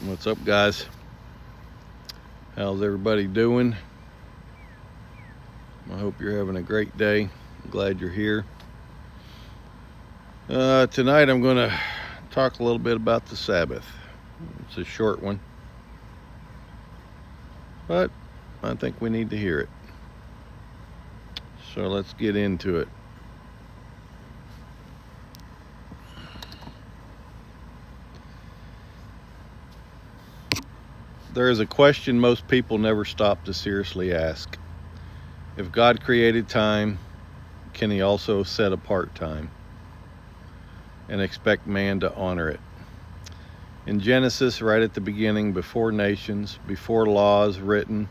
What's up, guys? How's everybody doing? I hope you're having a great day. I'm glad you're here. Tonight I'm going to talk a little bit about the Sabbath. It's a short one, but I think we need to hear it. So let's get into it. There is a question most people never stop to seriously ask. If God created time, can He also set apart time and expect man to honor it? In Genesis, right at the beginning, before nations, before laws written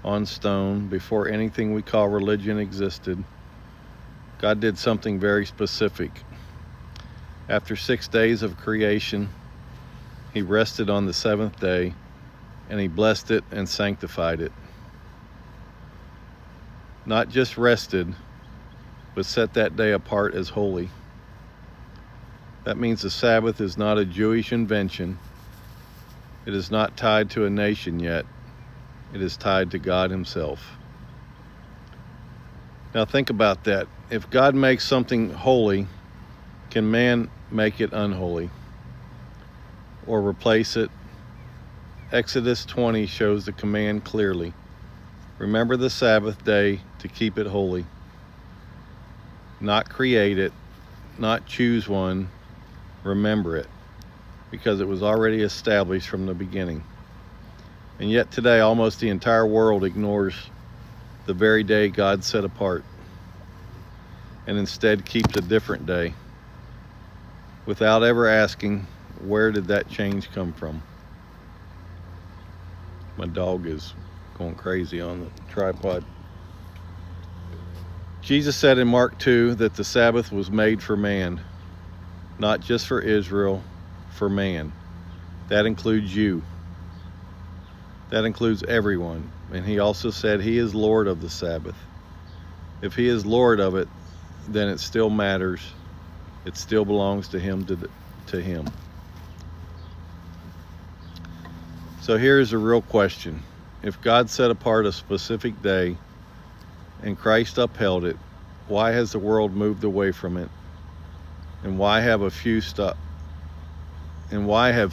on stone, before anything we call religion existed, God did something very specific. After 6 days of creation, He rested on the seventh day, and He blessed it and sanctified it. Not just rested, but set that day apart as holy. That means the Sabbath is not a Jewish invention. It is not tied to a nation yet. It is tied to God Himself. Now think about that. If God makes something holy, can man make it unholy or replace it? Exodus 20 shows the command clearly. Remember the Sabbath day to keep it holy. Not create it, not choose one, remember it, because it was already established from the beginning. And yet today almost the entire world ignores the very day God set apart and instead keeps a different day without ever asking, where did that change come from? My dog is going crazy on the tripod. Jesus said in Mark 2 that the Sabbath was made for man, not just for Israel, for man. That includes you. That includes everyone. And He also said He is Lord of the Sabbath. If He is Lord of it, then it still matters. It still belongs to Him. To Him. So here's a real question. If God set apart a specific day and Christ upheld it, why has the world moved away from it? And why have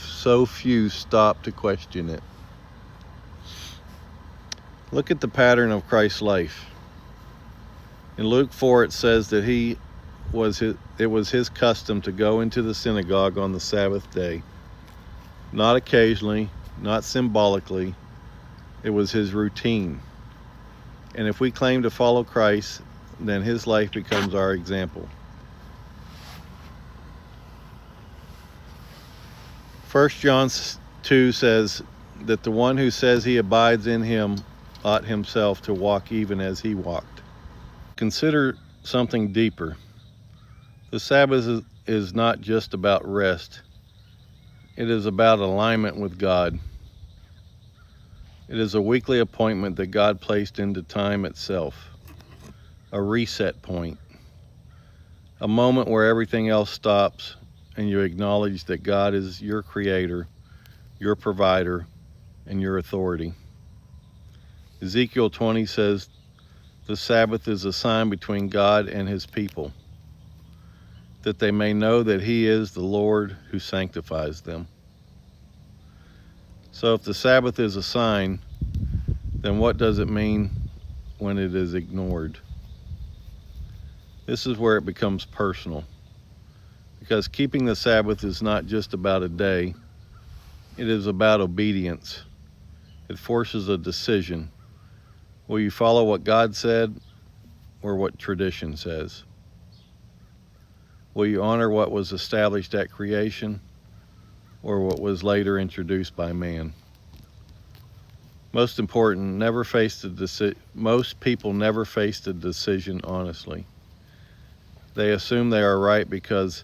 so few stopped to question it? Look at the pattern of Christ's life. In Luke 4 it says that it was his custom to go into the synagogue on the Sabbath day. Not occasionally, not symbolically. It was His routine. And if we claim to follow Christ, then His life becomes our example. 1 John 2 says that the one who says he abides in Him ought himself to walk even as He walked. Consider something deeper. The Sabbath is not just about rest. It is about alignment with God. It is a weekly appointment that God placed into time itself. A reset point. A moment where everything else stops and you acknowledge that God is your creator, your provider, and your authority. Ezekiel 20 says the Sabbath is a sign between God and His people, that they may know that He is the Lord who sanctifies them. So if the Sabbath is a sign, then what does it mean when it is ignored? This is where it becomes personal, because keeping the Sabbath is not just about a day, it is about obedience. It forces a decision. Will you follow what God said or what tradition says? Will you honor what was established at creation or what was later introduced by man? Most important, most people never face the decision honestly. They assume they are right because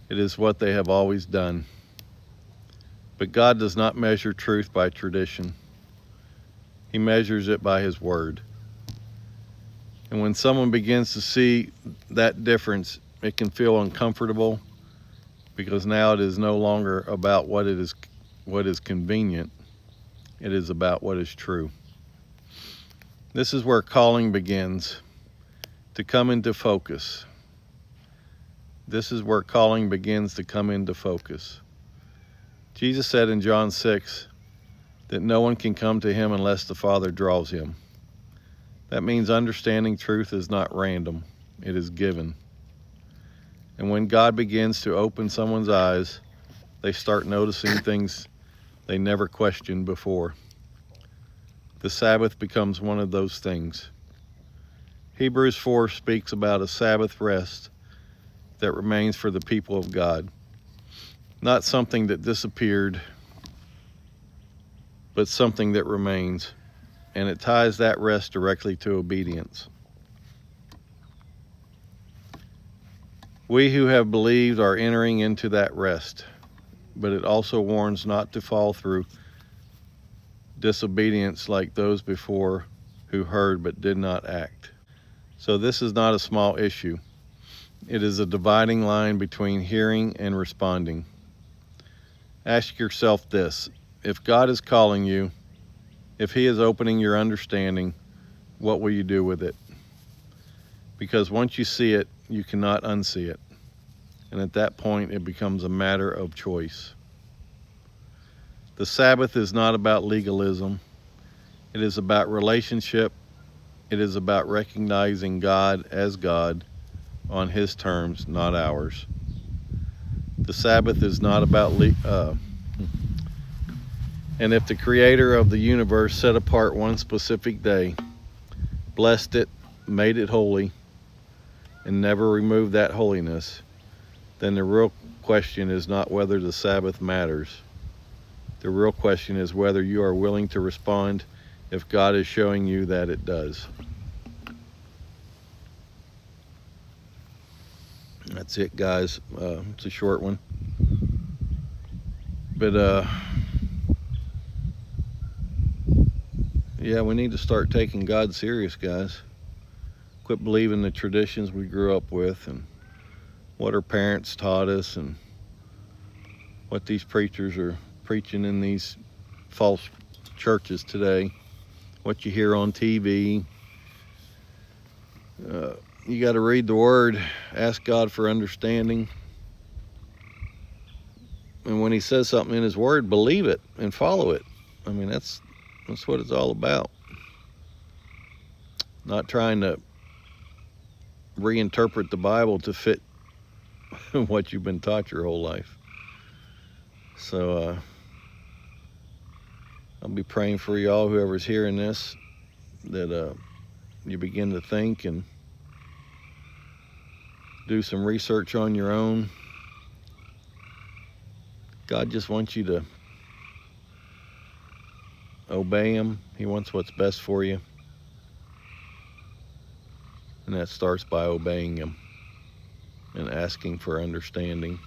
it is what they have always done. But God does not measure truth by tradition. He measures it by His Word. And when someone begins to see that difference, it can feel uncomfortable, because now it is no longer about what what is convenient. It is about what is true. This is where calling begins to come into focus. This is where calling begins to come into focus. Jesus said in John 6 that no one can come to him unless the Father draws him. That means understanding truth is not random, it is given. And when God begins to open someone's eyes, they start noticing things they never questioned before. The Sabbath becomes one of those things. Hebrews 4 speaks about a Sabbath rest that remains for the people of God. Not something that disappeared, but something that remains. And it ties that rest directly to obedience. We who have believed are entering into that rest, but it also warns not to fall through disobedience like those before who heard but did not act. So this is not a small issue. It is a dividing line between hearing and responding. Ask yourself this: if God is calling you, if He is opening your understanding, what will you do with it? Because once you see it, you cannot unsee it. And at that point, it becomes a matter of choice. The Sabbath is not about legalism. It is about relationship. It is about recognizing God as God on His terms, not ours. The Sabbath is not about and if the Creator of the universe set apart one specific day, blessed it, made it holy, and never removed that holiness, then the real question is not whether the Sabbath matters. The real question is whether you are willing to respond if God is showing you that it does. That's it, guys. It's a short one. But, yeah, we need to start taking God serious, guys. Quit believing the traditions we grew up with and what our parents taught us and what these preachers are preaching in these false churches today, what you hear on TV. You got to read the Word, ask God for understanding. And when He says something in His Word, believe it and follow it. I mean, that's what it's all about. Not trying to reinterpret the Bible to fit what you've been taught your whole life. So I'll be praying for y'all, whoever's hearing this, that you begin to think and do some research on your own. God just wants you to obey Him. He wants what's best for you. And that starts by obeying Him and asking for understanding.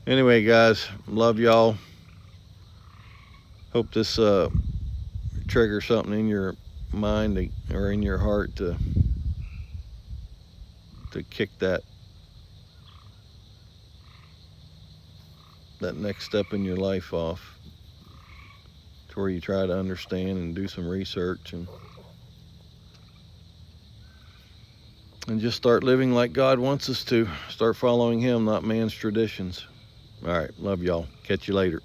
Anyway, guys, love y'all. Hope this triggers something in your mind or in your heart to kick that next step in your life off, to where you try to understand and do some research and just start living like God wants us to. Start following Him, not man's traditions. All right, love y'all. Catch you later.